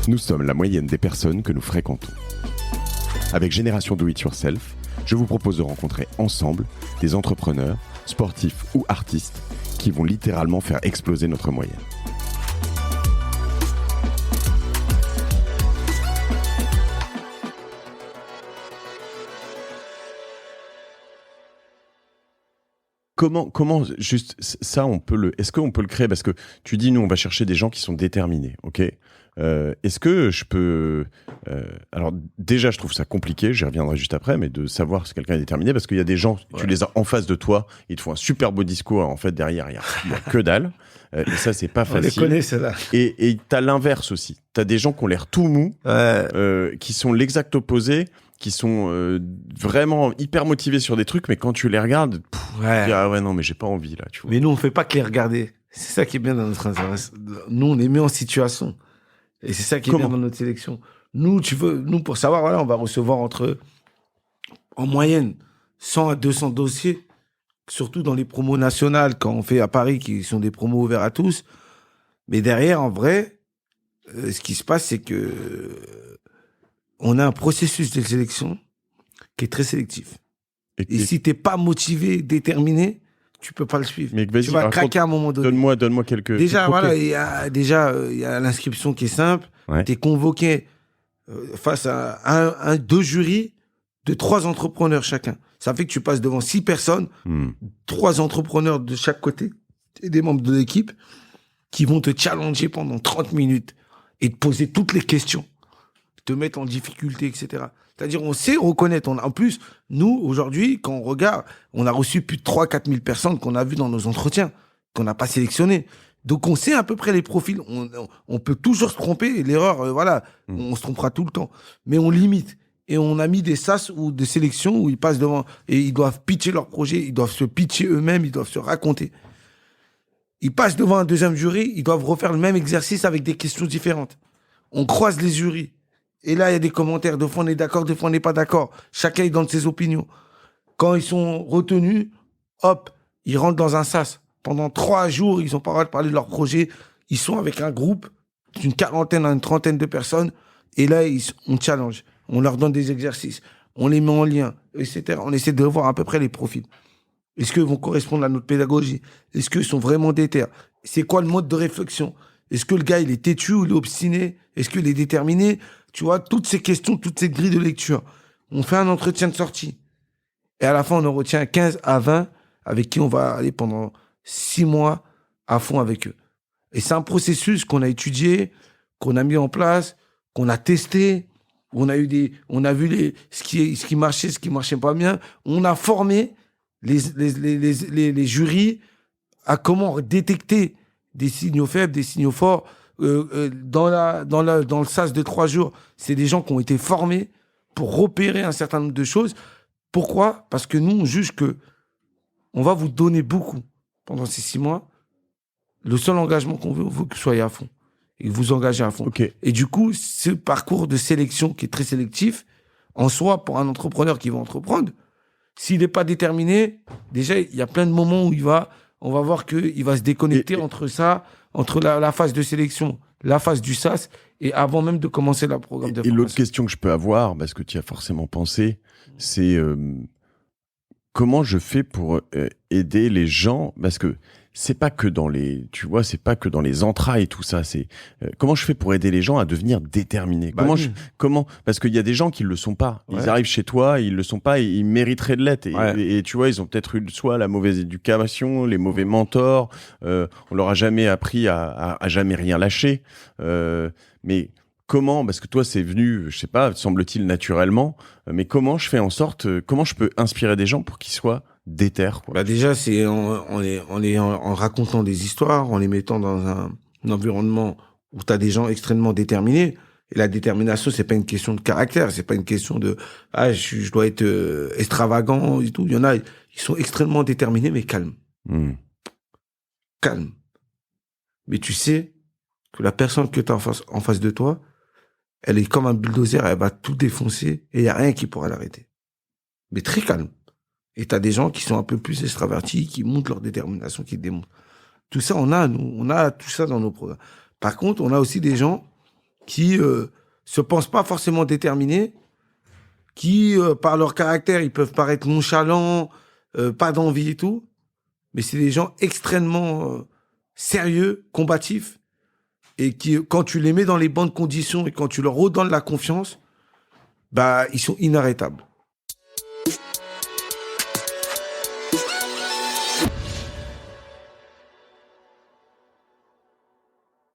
Nous sommes la moyenne des personnes que nous fréquentons. Avec Génération Do It Yourself, je vous propose de rencontrer ensemble des entrepreneurs, sportifs ou artistes qui vont littéralement faire exploser notre moyenne. Comment juste ça est-ce qu'on peut le créer, parce que tu dis nous on va chercher des gens qui sont déterminés, ok, est-ce que je peux alors déjà je trouve ça compliqué, j'y reviendrai juste après, mais de savoir si quelqu'un est déterminé, parce qu'il y a des gens, tu les as en face de toi, ils te font un super beau discours, en fait derrière il y a que dalle, et ça c'est pas facile. On les connaît ceux-là. Et t'as l'inverse aussi, t'as des gens qui ont l'air tout mou, qui sont l'exact opposé, qui sont vraiment hyper motivés sur des trucs, mais quand tu les regardes, tu dis, ah ouais, non, mais j'ai pas envie, là, tu vois. Mais nous, on fait pas que les regarder. C'est ça qui est bien dans notre intérêt. Nous, on les met en situation. Et c'est ça qui est bien dans notre sélection. Nous, pour savoir, voilà, on va recevoir en moyenne, 100 à 200 dossiers, surtout dans les promos nationales, quand on fait à Paris, qui sont des promos ouverts à tous. Mais derrière, en vrai, ce qui se passe, c'est que on a un processus de sélection qui est très sélectif. Et si t'es pas motivé, déterminé, tu peux pas le suivre. Mais tu vas craquer à un moment donné. Donne-moi quelques... Déjà, voilà, il y a l'inscription qui est simple. Ouais. T'es convoqué face à deux jurys de 3 entrepreneurs chacun. Ça fait que tu passes devant 6 personnes, 3 entrepreneurs de chaque côté, et des membres de l'équipe, qui vont te challenger pendant 30 minutes et te poser toutes les questions, te mettre en difficulté, etc. C'est-à-dire, on sait reconnaître. En plus, nous, aujourd'hui, quand on regarde, on a reçu plus de 3-4 000 personnes qu'on a vues dans nos entretiens, qu'on n'a pas sélectionnées. Donc, on sait à peu près les profils. On peut toujours se tromper. Et l'erreur, on se trompera tout le temps. Mais on limite. Et on a mis des SAS ou des sélections où ils passent devant et ils doivent pitcher leur projet, ils doivent se pitcher eux-mêmes, ils doivent se raconter. Ils passent devant un deuxième jury, ils doivent refaire le même exercice avec des questions différentes. On croise les jurys. Et là, il y a des commentaires. Des fois, on est d'accord, des fois, on n'est pas d'accord. Chacun, il donne ses opinions. Quand ils sont retenus, hop, ils rentrent dans un SAS. Pendant 3 jours, ils n'ont pas le droit de parler de leur projet. Ils sont avec un groupe d'une 40 à une 30 de personnes. Et là, on challenge. On leur donne des exercices. On les met en lien, etc. On essaie de voir à peu près les profils. Est-ce qu'ils vont correspondre à notre pédagogie? Est-ce qu'ils sont vraiment déter? C'est quoi le mode de réflexion? Est-ce que le gars, il est têtu ou il est obstiné? Est-ce qu'il est déterminé? Tu vois, toutes ces questions, toutes ces grilles de lecture. On fait un entretien de sortie. Et à la fin, on en retient 15 à 20 avec qui on va aller pendant 6 mois à fond avec eux. Et c'est un processus qu'on a étudié, qu'on a mis en place, qu'on a testé. On a vu ce qui marchait, ce qui marchait pas bien. On a formé les jurys à comment détecter des signaux faibles, des signaux forts. Dans le SAS de 3 jours, c'est des gens qui ont été formés pour repérer un certain nombre de choses. Pourquoi? Parce que nous, on juge que on va vous donner beaucoup pendant ces 6 mois. Le seul engagement qu'on veut, on veut que vous soyez à fond. Et que vous engagez à fond. Okay. Et du coup, ce parcours de sélection qui est très sélectif, en soi, pour un entrepreneur qui va entreprendre, s'il n'est pas déterminé, déjà, il y a plein de moments où on va voir qu'il va se déconnecter entre la phase de sélection, la phase du SAS, et avant même de commencer le programme de formation. Et l'autre question que je peux avoir, parce que tu y as forcément pensé, c'est comment je fais pour aider les gens, parce que c'est pas que dans les, tu vois, c'est pas que dans les entrailles tout ça. C'est comment je fais pour aider les gens à devenir déterminés. Comment parce qu'il y a des gens qui le sont pas. Ils arrivent chez toi, ils le sont pas, et ils mériteraient de l'être. Et tu vois, ils ont peut-être eu soit la mauvaise éducation, les mauvais mentors. On leur a jamais appris à jamais rien lâcher. Mais comment, parce que toi c'est venu, je sais pas, semble-t-il naturellement. Mais comment je fais en sorte, comment je peux inspirer des gens pour qu'ils soient déter, quoi. Bah déjà, c'est en racontant des histoires, en les mettant dans un environnement où tu as des gens extrêmement déterminés. Et la détermination, c'est pas une question de caractère, c'est pas une question de je dois être extravagant et tout. Il y en a, ils sont extrêmement déterminés, mais calmes. Calmes. Mais tu sais que la personne que tu as en face de toi, elle est comme un bulldozer, elle va tout défoncer et il y a rien qui pourra l'arrêter. Mais très calme. Et t'as des gens qui sont un peu plus extravertis, qui montrent leur détermination, qui démontrent. Tout ça, on a tout ça dans nos programmes. Par contre, on a aussi des gens qui se pensent pas forcément déterminés, qui, par leur caractère, ils peuvent paraître nonchalants, pas d'envie et tout, mais c'est des gens extrêmement sérieux, combatifs, et qui, quand tu les mets dans les bonnes conditions et quand tu leur redonnes la confiance, bah, ils sont inarrêtables.